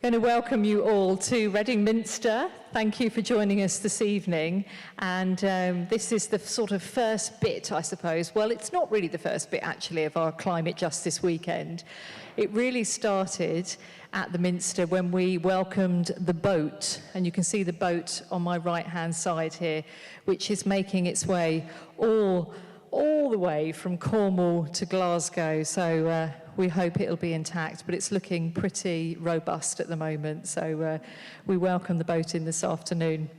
Going to welcome you all to Reading Minster. Thank you for joining us this evening. And this is the sort of first bit, I suppose. Well, it's not really the first bit, actually, of our Climate Justice Weekend. It really started at the Minster when we welcomed the boat. And you can see the boat on my right-hand side here, which is making its way all the way from Cornwall to Glasgow. So we hope it'll be intact, but it's looking pretty robust at the moment. So we welcome the boat in this afternoon.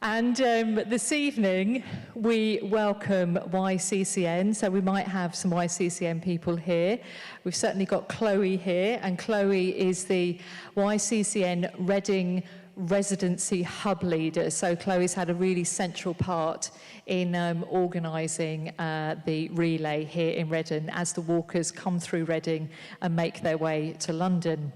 And this evening, we welcome YCCN. So we might have some YCCN people here. We've certainly got Chloe here, and Chloe is the YCCN Reading Residency Hub Leader. So Chloe's had a really central part in organising the relay here in Reading as the walkers come through Reading and make their way to London.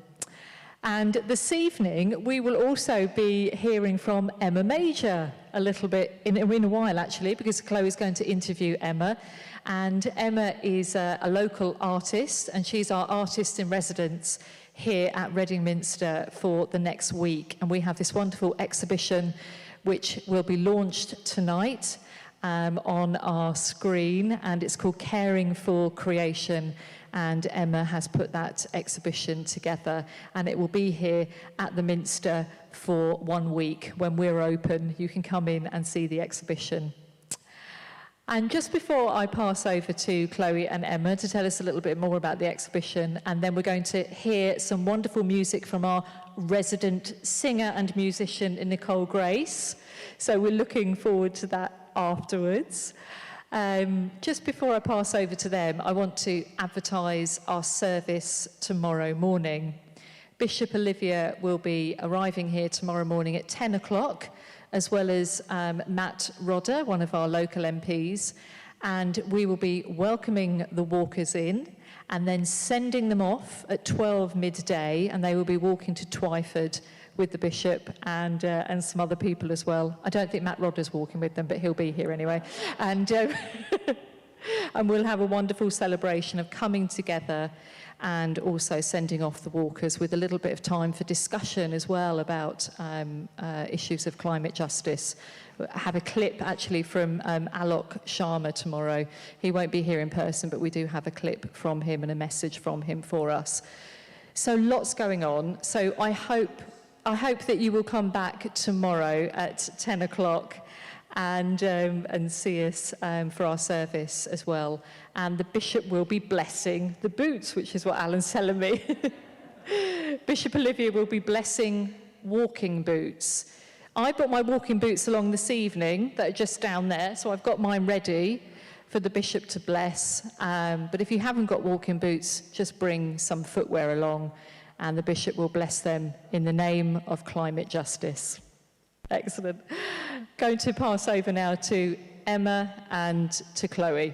And this evening, we will also be hearing from Emma Major a little bit, in a while actually, because Chloe's going to interview Emma. And Emma is a local artist, and she's our artist in residence here at Reading Minster for the next week. And we have this wonderful exhibition which will be launched tonight on our screen, and it's called Caring for Creation. And Emma has put that exhibition together, and it will be here at the Minster for 1 week. When we're open, you can come in and see the exhibition. And just before I pass over to Chloe and Emma to tell us a little bit more about the exhibition, and then we're going to hear some wonderful music from our resident singer and musician, Nicole Grace. So we're looking forward to that afterwards. Just before I pass over to them, I want to advertise our service tomorrow morning. Bishop Olivia will be arriving here tomorrow morning at 10 o'clock, as well as Matt Rodder, one of our local MPs, and we will be welcoming the walkers in and then sending them off at 12 midday, and they will be walking to Twyford with the bishop and some other people as well. I don't think Matt Rodder's walking with them, but he'll be here anyway. And and we'll have a wonderful celebration of coming together and also sending off the walkers with a little bit of time for discussion as well about issues of climate justice. I have a clip actually from Alok Sharma tomorrow. He won't be here in person, but we do have a clip from him and a message from him for us. So lots going on. So I hope that you will come back tomorrow at 10 o'clock and see us for our service as well. And the bishop will be blessing the boots, which is what Alan's telling me. Bishop Olivia will be blessing walking boots. I brought my walking boots along this evening that are just down there, so I've got mine ready for the bishop to bless. But if you haven't got walking boots, just bring some footwear along, and the bishop will bless them in the name of climate justice. Excellent. Going to pass over now to Emma and to Chloe.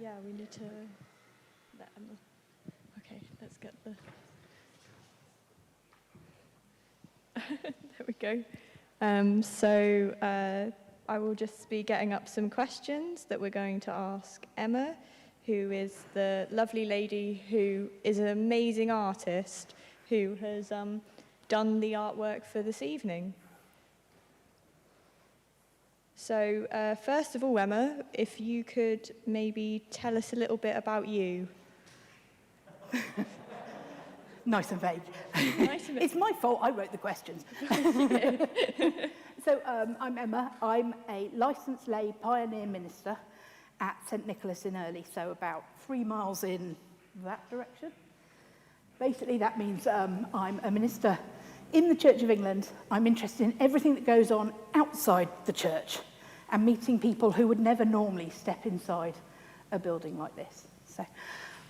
Yeah, we need to let Emma. Okay, let's get the. There we go. I will just be getting up some questions that we're going to ask Emma, who is the lovely lady who is an amazing artist who has done the artwork for this evening. So first of all, Emma, if you could maybe tell us a little bit about you. Nice and vague. Nice and vague. It's my fault, I wrote the questions. So I'm Emma. I'm a licensed lay pioneer minister at St Nicholas in Early, so about 3 miles in that direction. Basically, that means I'm a minister in the Church of England. I'm interested in everything that goes on outside the church and meeting people who would never normally step inside a building like this. So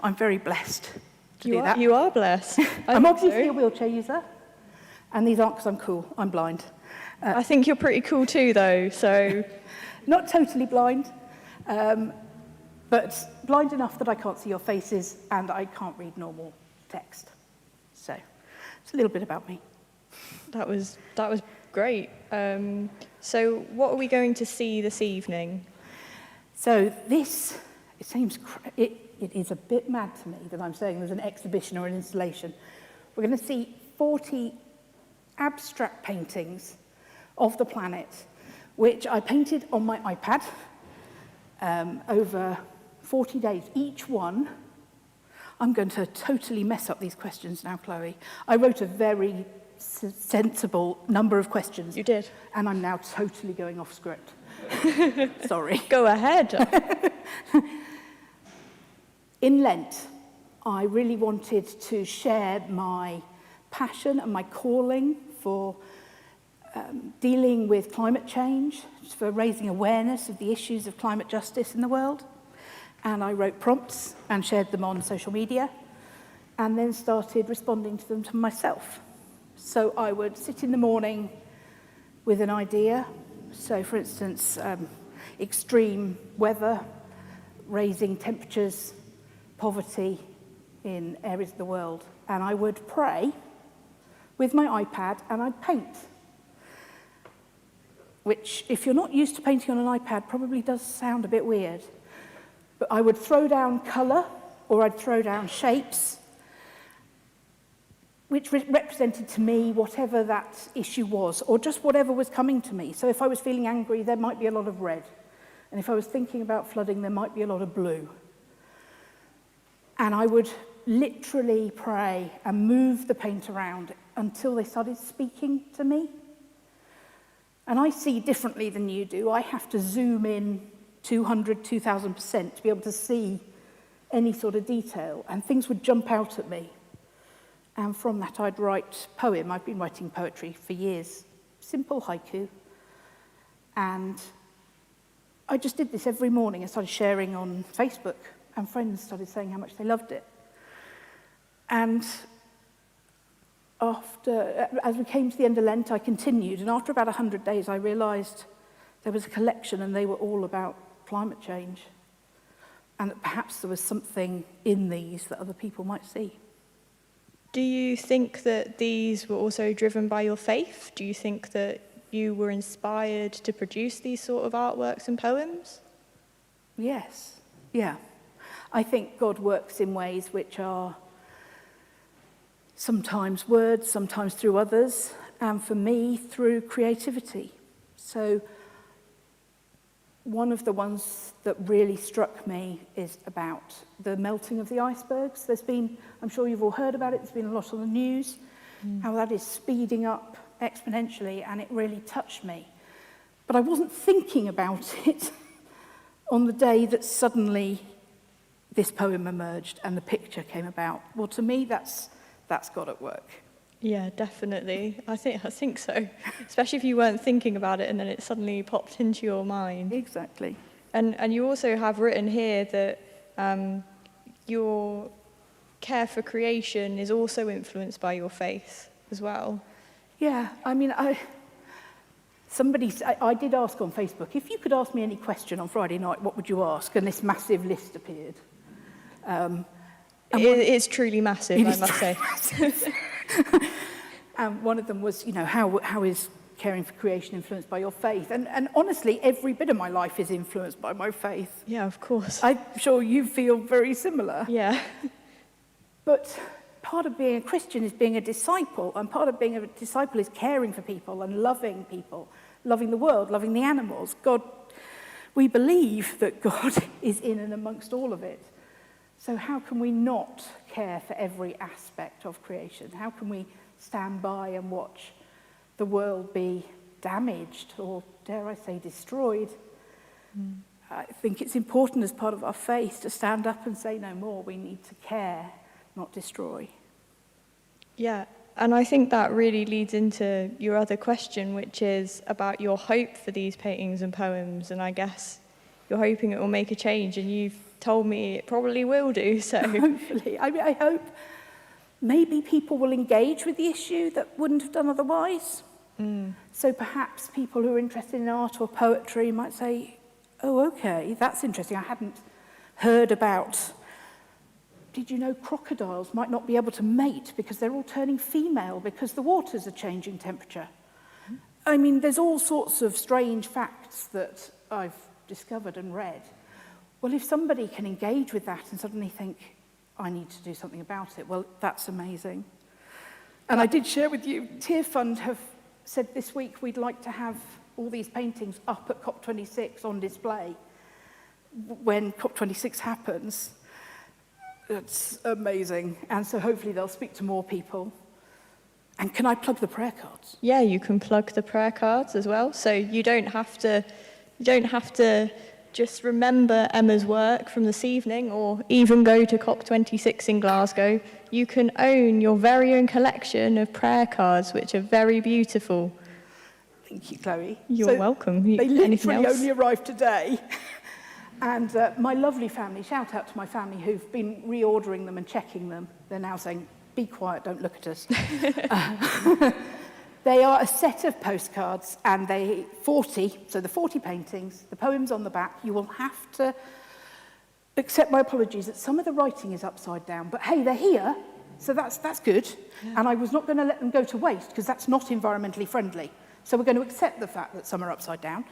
I'm very blessed to do that. You are blessed. I'm obviously a wheelchair user, and these aren't because I'm cool, I'm blind. I think you're pretty cool too, though, so... Not totally blind, but blind enough that I can't see your faces and I can't read normal text. So it's a little bit about me. That was great. So what are we going to see this evening? So this it is a bit mad to me that I'm saying there's an exhibition or an installation. We're going to see 40 abstract paintings of the planet, which I painted on my iPad over 40 days. Each one, I'm going to totally mess up these questions now, Chloe. I wrote a very sensible number of questions. You did. And I'm now totally going off script. Sorry. Go ahead. In Lent, I really wanted to share my passion and my calling for dealing with climate change, for raising awareness of the issues of climate justice in the world. And I wrote prompts and shared them on social media, and then started responding to them to myself. So I would sit in the morning with an idea. So, for instance, extreme weather, raising temperatures, poverty in areas of the world. And I would pray with my iPad and I'd paint. Which, if you're not used to painting on an iPad, probably does sound a bit weird. But I would throw down colour, or I'd throw down shapes, which represented to me whatever that issue was, or just whatever was coming to me. So if I was feeling angry, there might be a lot of red. And if I was thinking about flooding, there might be a lot of blue. And I would literally pray and move the paint around until they started speaking to me. And I see differently than you do. I have to zoom in 200, 2,000% to be able to see any sort of detail, and things would jump out at me. And from that, I'd write poem. I've been writing poetry for years, simple haiku. And I just did this every morning. I started sharing on Facebook, and friends started saying how much they loved it. And as we came to the end of Lent, I continued. And after about 100 days, I realized there was a collection, and they were all about climate change. And that perhaps there was something in these that other people might see. Do you think that these were also driven by your faith? Do you think that you were inspired to produce these sort of artworks and poems? Yes, yeah. I think God works in ways which are sometimes words, sometimes through others, and for me, through creativity. So one of the ones that really struck me is about the melting of the icebergs. There's been, I'm sure you've all heard about it, there's been a lot on the news, how that is speeding up exponentially, and it really touched me. But I wasn't thinking about it on the day that suddenly this poem emerged and the picture came about. Well, to me, that's God at work. Yeah, definitely. I think so. Especially if you weren't thinking about it and then it suddenly popped into your mind. Exactly. And you also have written here that your care for creation is also influenced by your faith as well. Yeah, I mean, I did ask on Facebook, if you could ask me any question on Friday night, what would you ask? And this massive list appeared. It's truly massive, I must say. And one of them was, how is caring for creation influenced by your faith? And honestly, every bit of my life is influenced by my faith. Yeah, of course. I'm sure you feel very similar. Yeah. But part of being a Christian is being a disciple, and part of being a disciple is caring for people, loving the world, loving the animals. We believe that God is in and amongst all of it. So how can we not care for every aspect of creation? How can we stand by and watch the world be damaged or, dare I say, destroyed? I think it's important as part of our faith to stand up and say no more. We need to care, not destroy. Yeah, and I think that really leads into your other question, which is about your hope for these paintings and poems. And I guess you're hoping it will make a change, and you've told me it probably will do, so. Hopefully. I hope maybe people will engage with the issue that wouldn't have done otherwise. So perhaps people who are interested in art or poetry might say, oh, okay, that's interesting. I hadn't heard about, did you know crocodiles might not be able to mate because they're all turning female because the waters are changing temperature? I mean, there's all sorts of strange facts that I've discovered and read, well, if somebody can engage with that and suddenly think, I need to do something about it, well, that's amazing. And I did share with you, Tear Fund have said this week we'd like to have all these paintings up at COP26 on display when COP26 happens. It's amazing. And so hopefully they'll speak to more people. And can I plug the prayer cards? Yeah, you can plug the prayer cards as well. So you don't have to just remember Emma's work from this evening or even go to COP26 in Glasgow. You can own your very own collection of prayer cards, which are very beautiful. Thank you, Chloe. You're welcome. They Anything literally else? only arrived today. And my lovely family, shout out to my family who've been reordering them and checking them. They're now saying, be quiet, don't look at us. They are a set of postcards, and they 40, so the 40 paintings, the poems on the back. You will have to accept my apologies that some of the writing is upside down, but hey, they're here, so that's good. Yeah. And I was not going to let them go to waste, because that's not environmentally friendly. So we're going to accept the fact that some are upside down.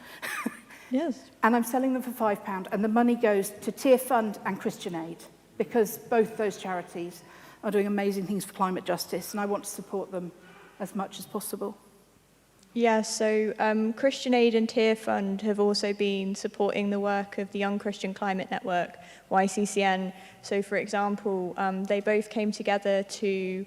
Yes. And I'm selling them for £5, and the money goes to Tear Fund and Christian Aid, because both those charities are doing amazing things for climate justice, and I want to support them as much as possible. Yeah, so Christian Aid and Tear Fund have also been supporting the work of the Young Christian Climate Network, YCCN. So, for example, they both came together to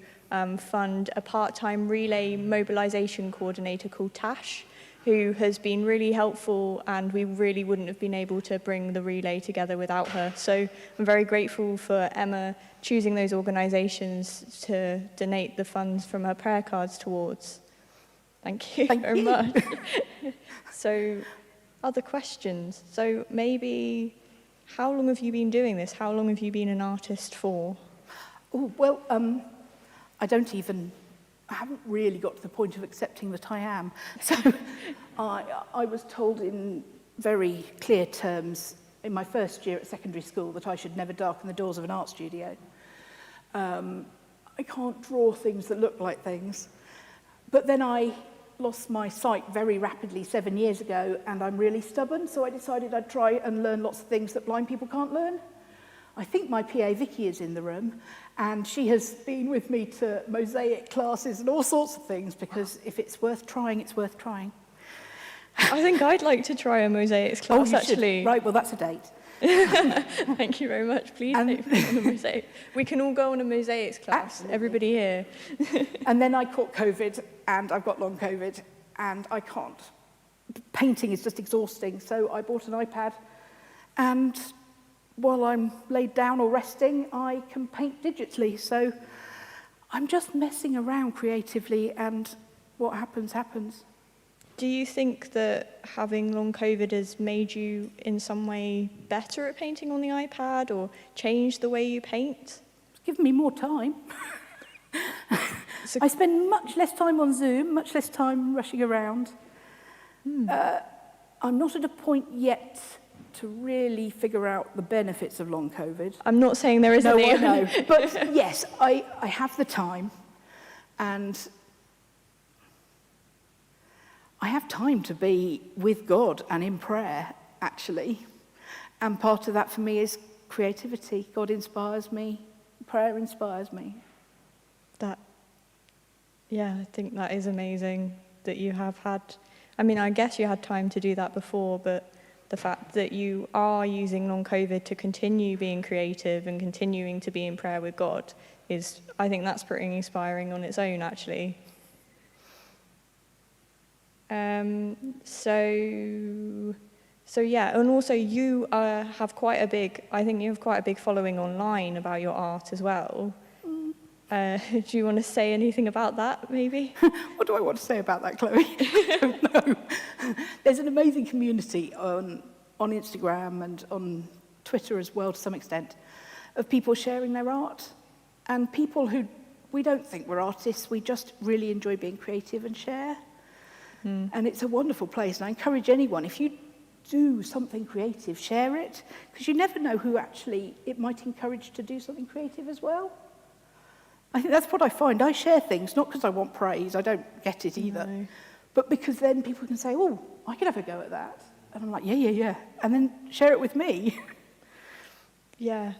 fund a part-time relay mobilisation coordinator called Tash, who has been really helpful, and we really wouldn't have been able to bring the relay together without her. So I'm very grateful for Emma choosing those organisations to donate the funds from her prayer cards towards. Thank you very much. So, other questions? So maybe, how long have you been doing this? How long have you been an artist for? Oh, well, I haven't really got to the point of accepting that I am. So I was told in very clear terms in my first year at secondary school that I should never darken the doors of an art studio. I can't draw things that look like things. But then I lost my sight very rapidly 7 years ago, and I'm really stubborn, so I decided I'd try and learn lots of things that blind people can't learn. I think my PA Vicky is in the room, and she has been with me to mosaic classes and all sorts of things, because if it's worth trying, it's worth trying. I think I'd like to try a mosaics class, actually. Should. Right, well, that's a date. Thank you very much. Please take me on a mosaic. We can all go on a mosaics class, absolutely. Everybody here. And then I caught COVID, and I've got long COVID, and I can't. Painting is just exhausting, so I bought an iPad, and while I'm laid down or resting, I can paint digitally. So I'm just messing around creatively, and what happens, happens. Do you think that having long COVID has made you in some way better at painting on the iPad or changed the way you paint? It's given me more time. I spend much less time on Zoom, much less time rushing around. I'm not at a point yet to really figure out the benefits of long COVID. I'm not saying there isn't. No, I know. But yes, I have the time, and I have time to be with God and in prayer, actually. And part of that for me is creativity. God inspires me, prayer inspires me. I think that is amazing that you have had, I guess you had time to do that before, but the fact that you are using long COVID to continue being creative and continuing to be in prayer with God I think that's pretty inspiring on its own, actually. So yeah, and also you have quite a big following online about your art as well. Do you want to say anything about that, maybe? What do I want to say about that, Chloe? I don't know. There's an amazing community on Instagram and on Twitter as well, to some extent, of people sharing their art, and people who we don't think we're artists, we just really enjoy being creative and share. And it's a wonderful place, and I encourage anyone, if you do something creative, share it, because you never know who actually it might encourage to do something creative as well. I think that's what I find. I share things, not because I want praise, I don't get it either, but because then people can say, oh, I could have a go at that. And I'm like, yeah, and then share it with me. Yeah,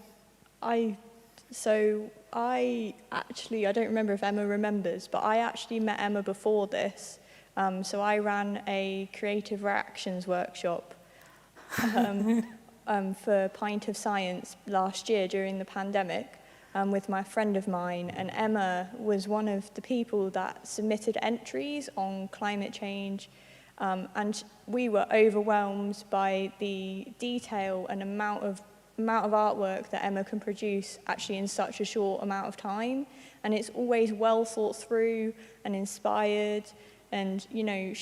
I don't remember if Emma remembers, but I actually met Emma before this. So I ran a creative reactions workshop for Pint of Science last year during the pandemic with my friend of mine, and Emma was one of the people that submitted entries on climate change, and we were overwhelmed by the detail and amount of artwork that Emma can produce actually in such a short amount of time, and it's always well thought through and inspired. And you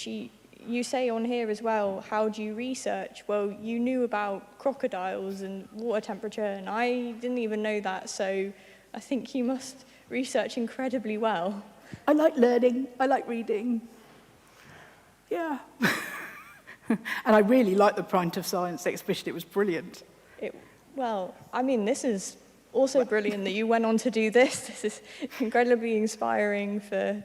say on here as well, how do you research? Well, you knew about crocodiles and water temperature, and I didn't even know that, so I think you must research incredibly well. I like learning, I like reading. Yeah. And I really liked the Pint of Science exhibition, it was brilliant. This is also brilliant that you went on to do this. This is incredibly inspiring for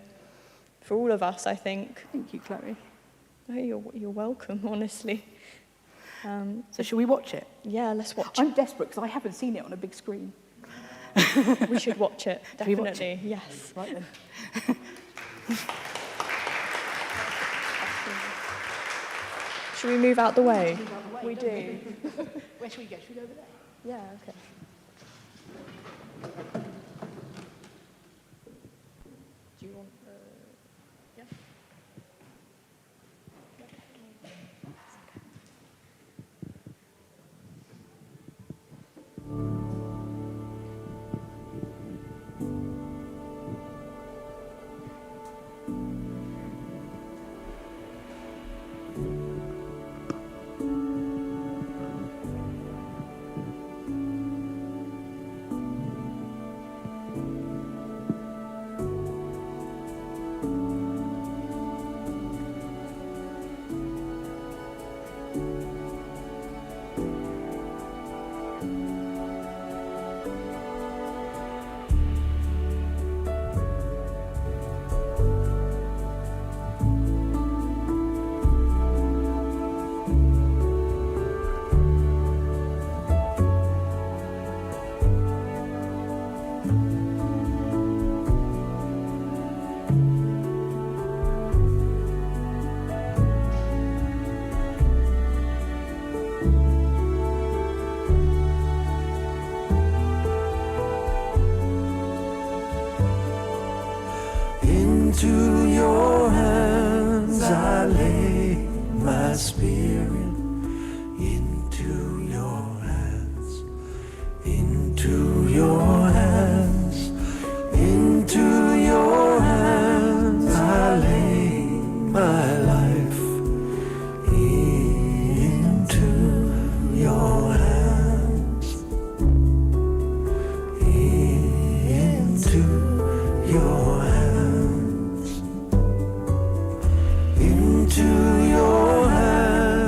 all of us, I think. Thank you, Chloe. No, you're welcome, honestly. So shall we watch it? Yeah, let's watch I'm desperate because I haven't seen it on a big screen. it. We should watch it, Should we definitely. watch it? Yes. Right then. Should we move out the way? We do. Where should we go? Should we go over there? Yeah, okay. Do you want yeah? Into your hands I lay my spirit. Into your hands, into your hands, into your hands I lay my life. Into your hands, into your hands. Into your hands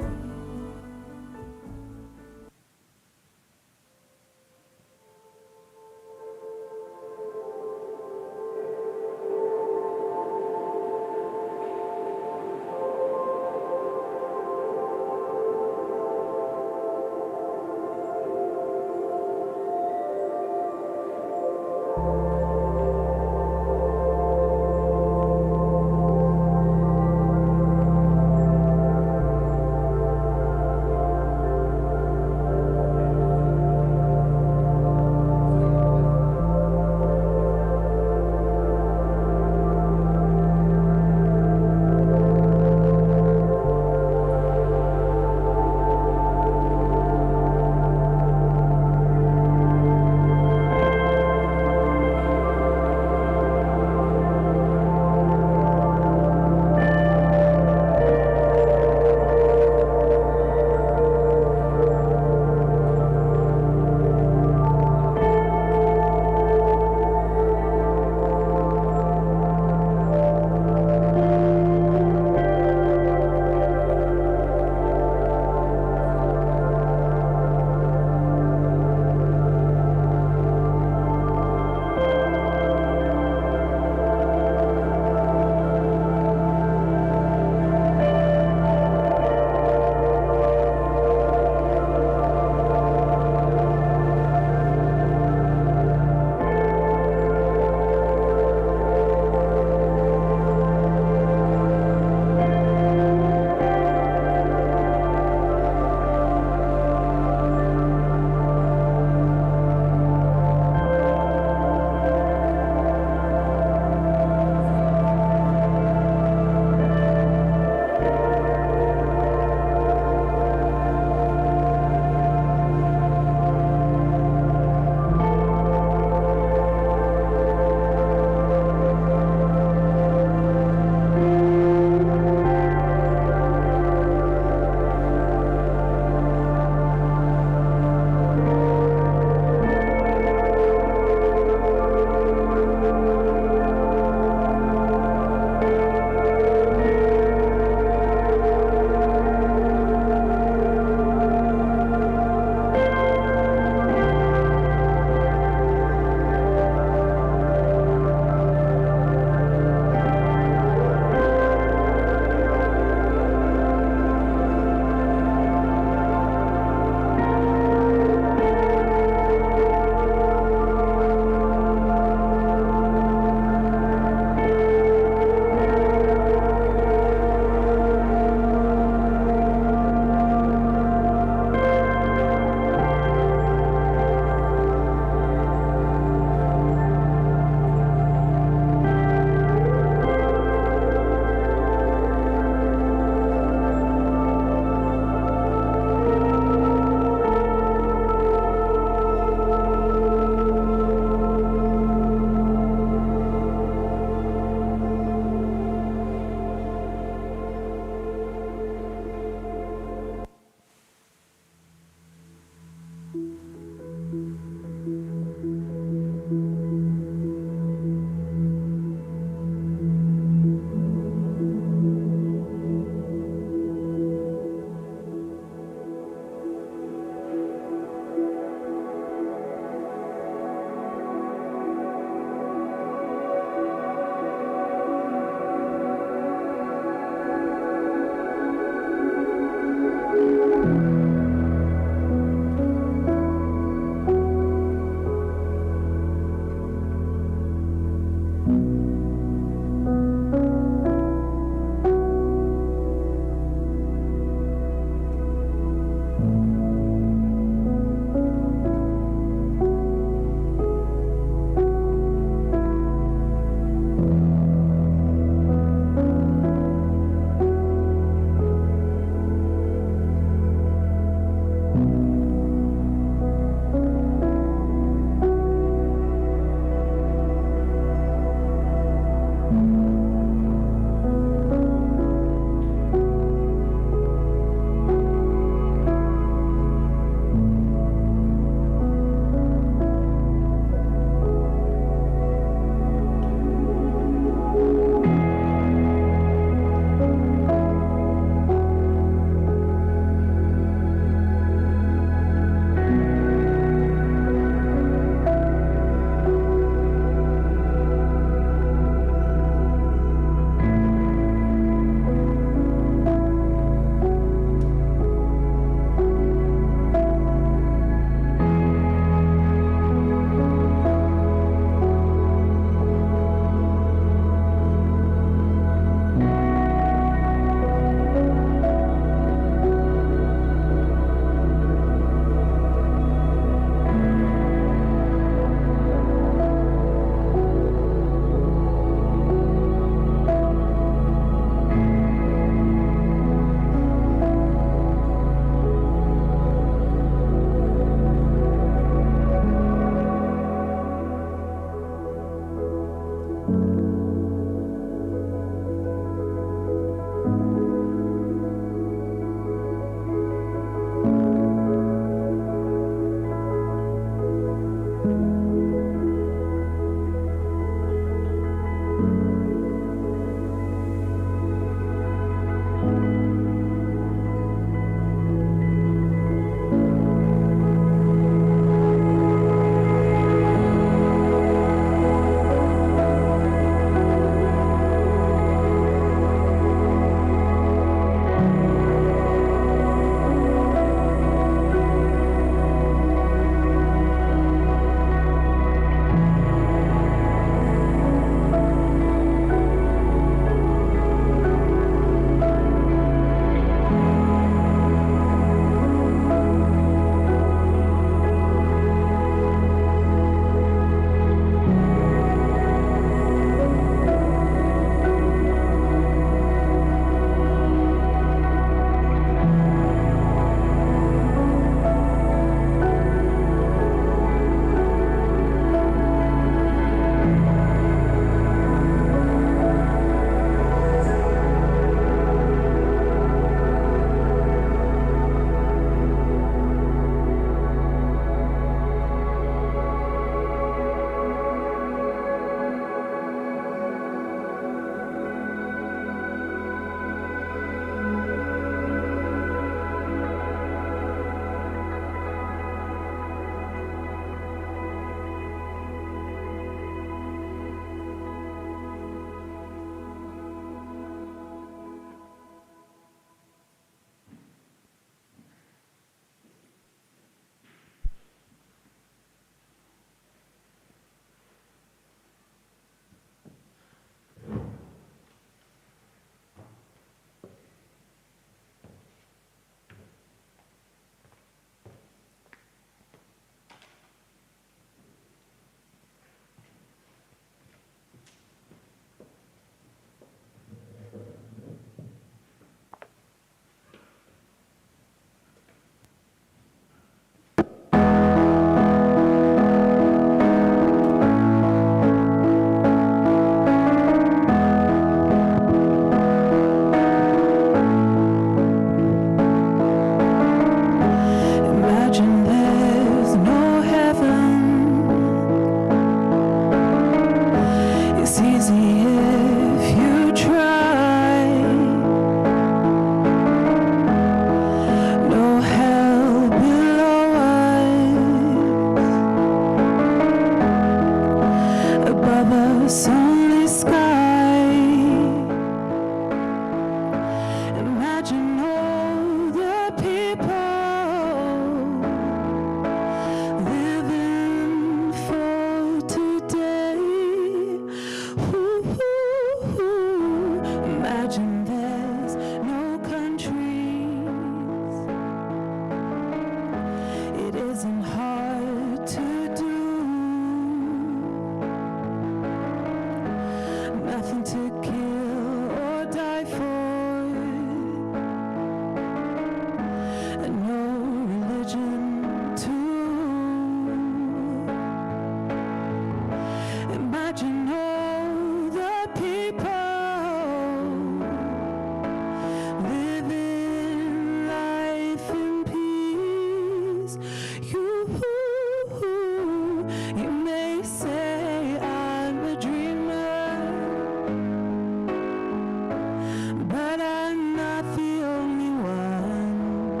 but I'm not the only one.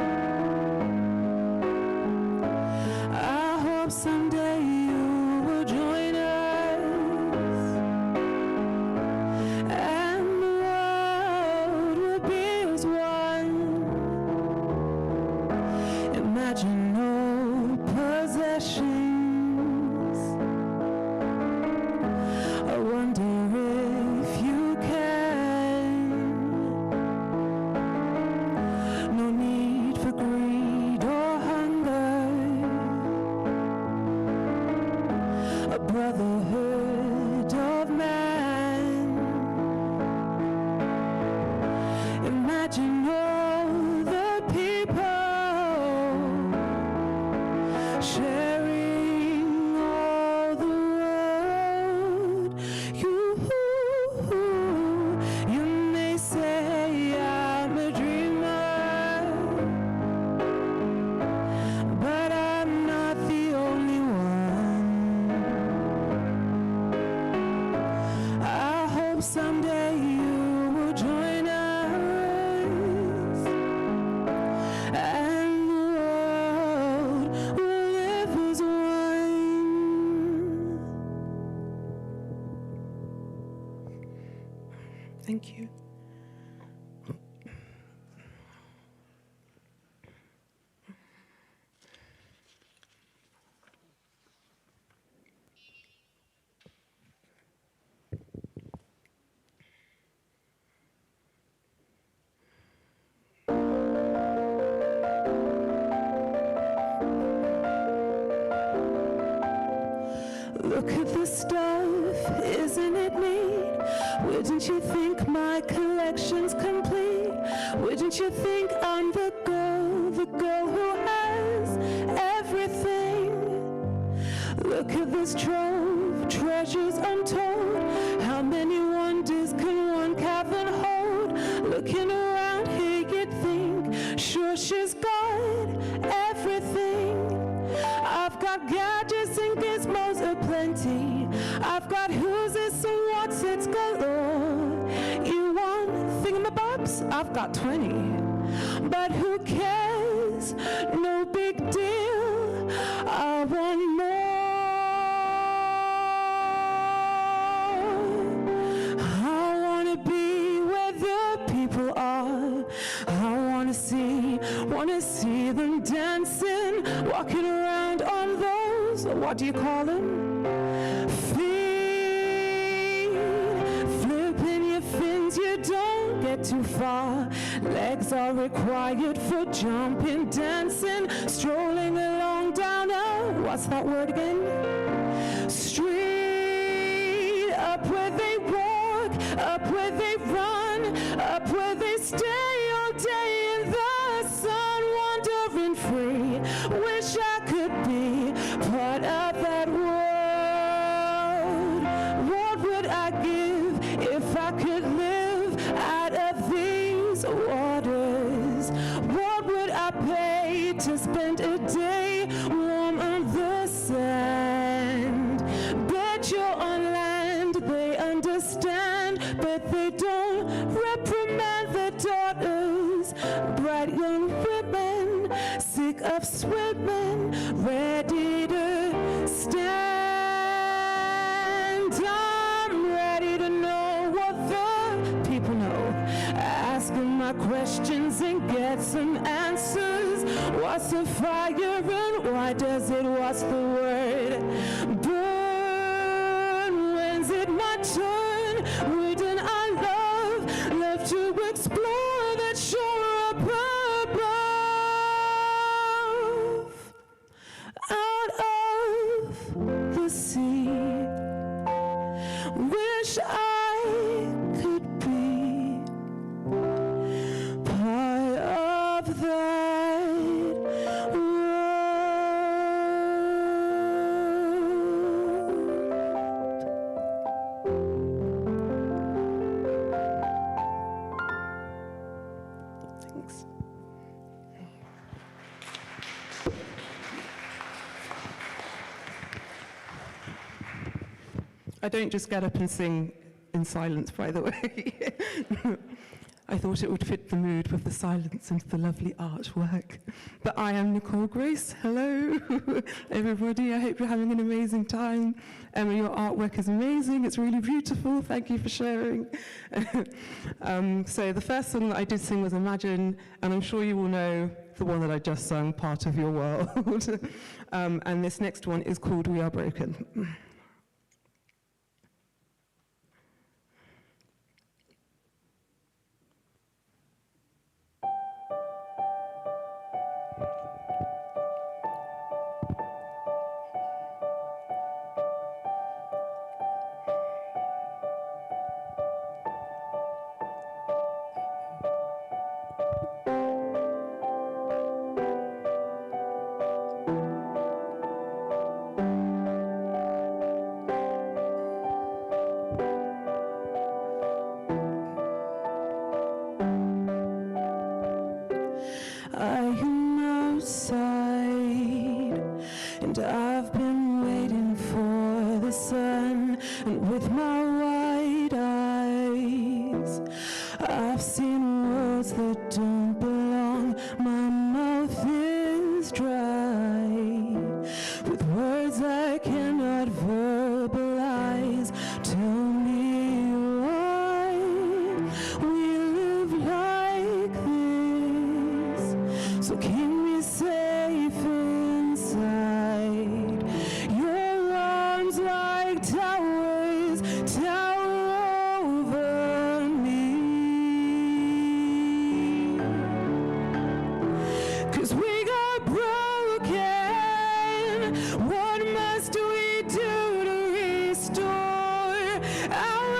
I hope someday you will join us, and the world will be as one. Imagine no possessions. I wonder if you can. No need for greed or hunger. A brotherhood of man. Imagine all the people sharing all the world. You may say I'm a dreamer, but I'm not the only one. I hope someday you will join us, and the world will live as one. Thank you. Look at this stuff, isn't it neat? Wouldn't you think my collection's complete? Wouldn't you think I'm the girl who has everything? Look at this trove, treasures untold. How many wonders can one cavern hold? Looking around here, you'd think, sure she's got everything. I've got gadgets and gizmos aplenty. I've got who's this and what's it's galore. You want thingamabobs? I've got 20. But who cares? No big deal. I want more. I want to be where the people are. I want to see them dancing, walking around on those, what do you call them? Feet, flipping your fins, you don't get too far. Legs are required for jumping, dancing, strolling along down a, what's that word again? Street, up where they walk, up where they run, up where they stay all day in the sun, wandering free. Wish I could be part of that world. What would I give if I could live out of these waters? What would I pay to spend a day warm on the sand? Bet you're on land, they understand, but they don't reprimand their daughters. Bright young women, sick of swimming, ready to stand. I'm ready to know what the people know. Asking my questions and get some answers. What's a fire and why does it, what's the word? Burn, when's it my turn? Wouldn't I love to explore that shore up above? Out of the sea, wish I could be part of that world. Thanks. I don't just get up and sing in silence, by the way. I thought it would fit the mood with the silence and the lovely artwork. But I am Nicole Grace. Hello, everybody. I hope you're having an amazing time. Emma, your artwork is amazing. It's really beautiful. Thank you for sharing. So the first song that I did sing was Imagine, and I'm sure you all know the one that I just sung, Part of Your World. And this next one is called We Are Broken. I am outside, and I've been waiting for the sun, and with my wide eyes, I've seen worlds that don't belong. My mouth is dry, with words I cannot verbalize. Tell me why we live like this. So keep me safe inside your arms like towers tower over me. 'Cause we got broken. What must we do to restore our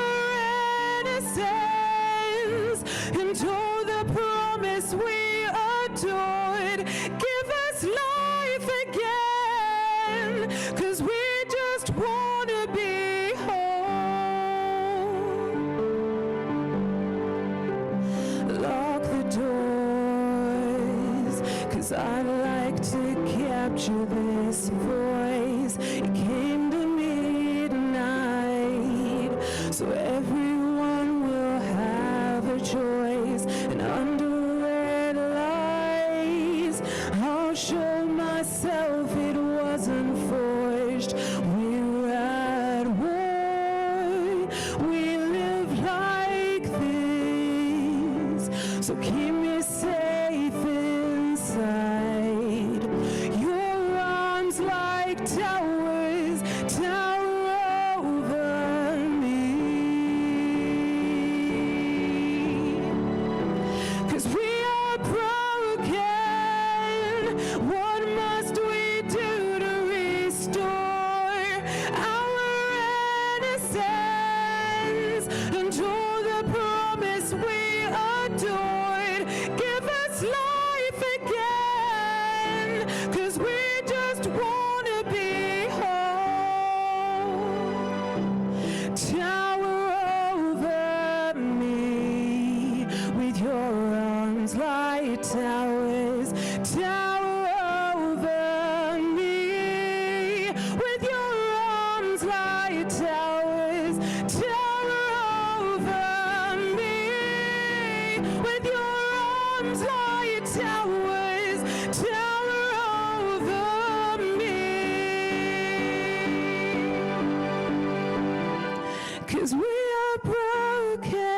innocence and all the promise we adored? Give us life again, 'cause we just wanna be home. Lock the doors, 'cause I'd like to capture this voice. It came to midnight, so everyone will have a choice. And under red lights, I'll show myself it wasn't forged. We're at war, we live like this. So keep me safe inside your arms like towers tower over me. 'Cause we are broken. What must we do to restore our innocence and all the promise we adored? Give us life again, 'cause we just wanna be home. Tower over me with your arms like towers. Tower over me with your arms like towers. Tower over me with your arms like towers. Tower over me. 'Cause we are broken.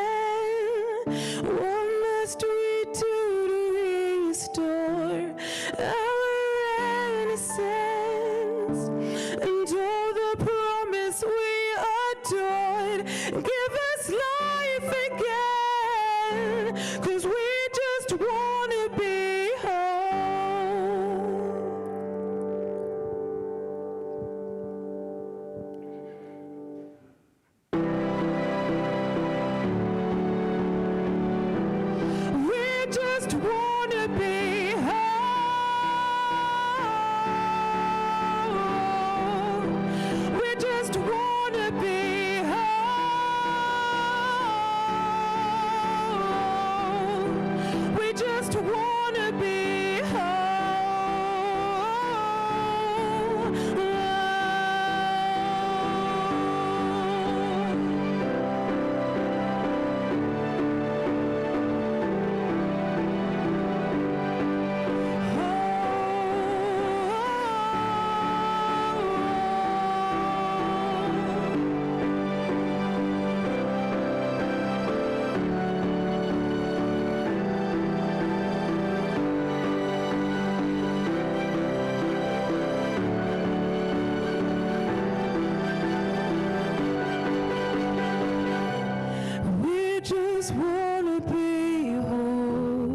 What must we do to restore our innocence and all the promise we adored? Give us life again, 'cause we just wanna be home. We just wanna be home. We just wanna be home. We just just wanna be whole.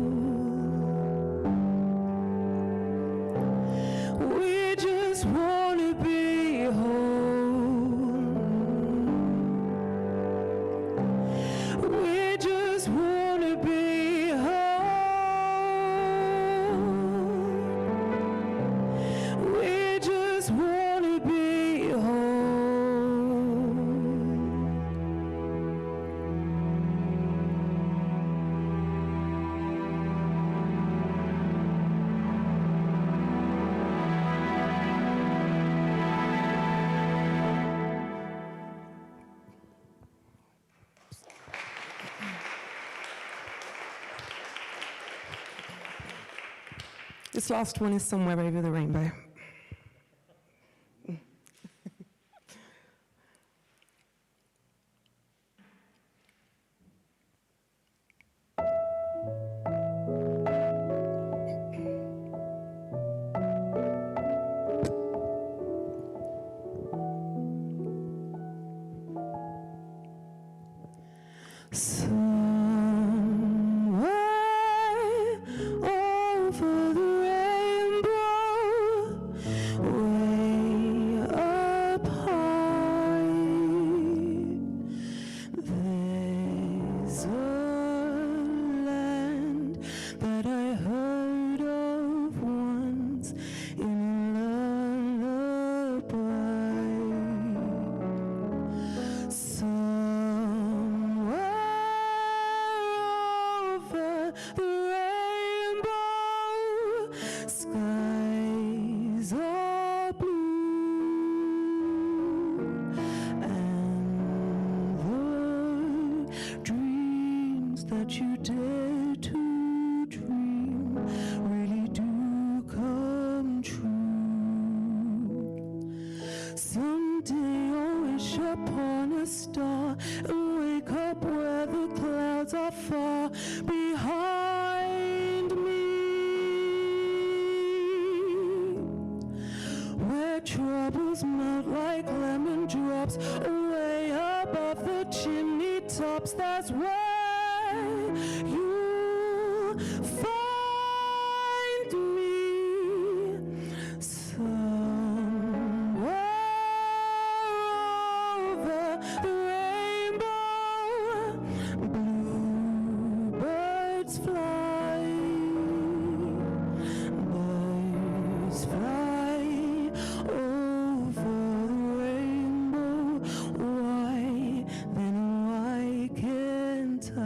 We just wanna be whole. We just wanna be whole. We just wanna be whole. This last one is Somewhere Over the Rainbow. Somewhere over the rainbow, way up high, there's a land that I heard of once in a lullaby. Somewhere over the rainbow, skies are blue, and the dreams that you dare to dream really do come true. Someday I'll wish upon a star and wake up where the clouds are far behind me, where troubles melt like lemon drops away above the chimney tops. That's where you'll find me. Somewhere over the rainbow, bluebirds fly, birds fly over the rainbow. Why, then why can't I?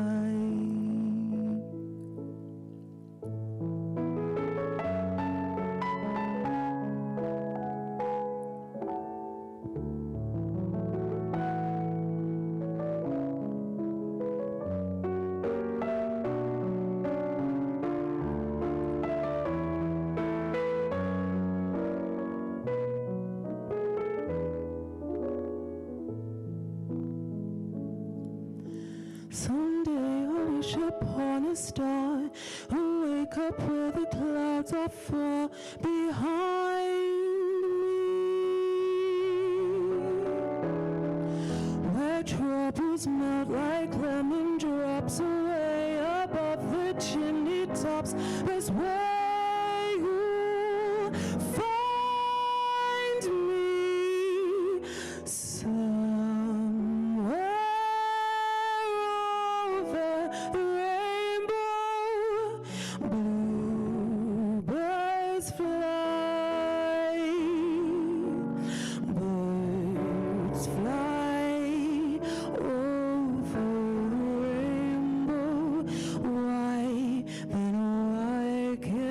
Someday I'll wish upon a star and wake up where the clouds are far behind me, where troubles melt like lemon drops away above the chimney tops. That's where you'll find me. Somewhere over the rainbow, bluebirds fly, birds fly over the rainbow. Why, then why can't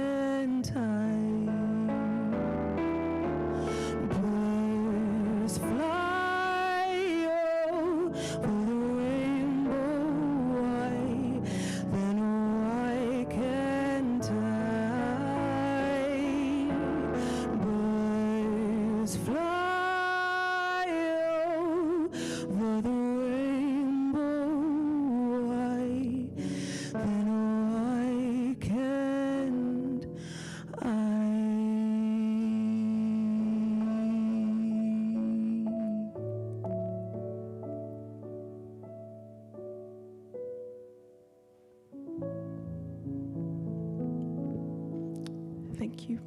Thank you.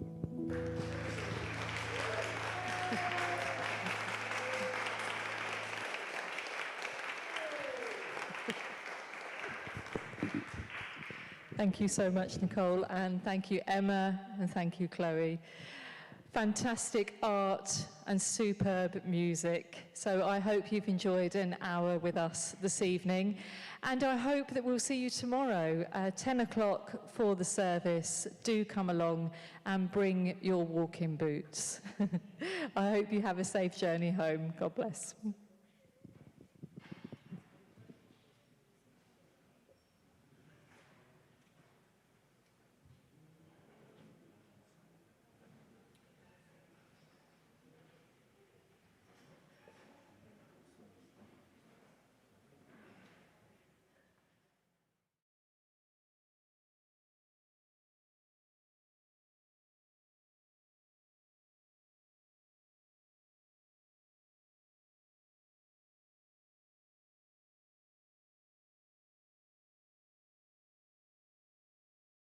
Thank you so much, Nicole, and thank you, Emma, and thank you, Chloe. Fantastic art and superb music. So I hope you've enjoyed an hour with us this evening, and I hope that we'll see you tomorrow, 10 o'clock for the service. Do come along and bring your walking boots. I hope you have a safe journey home. God bless.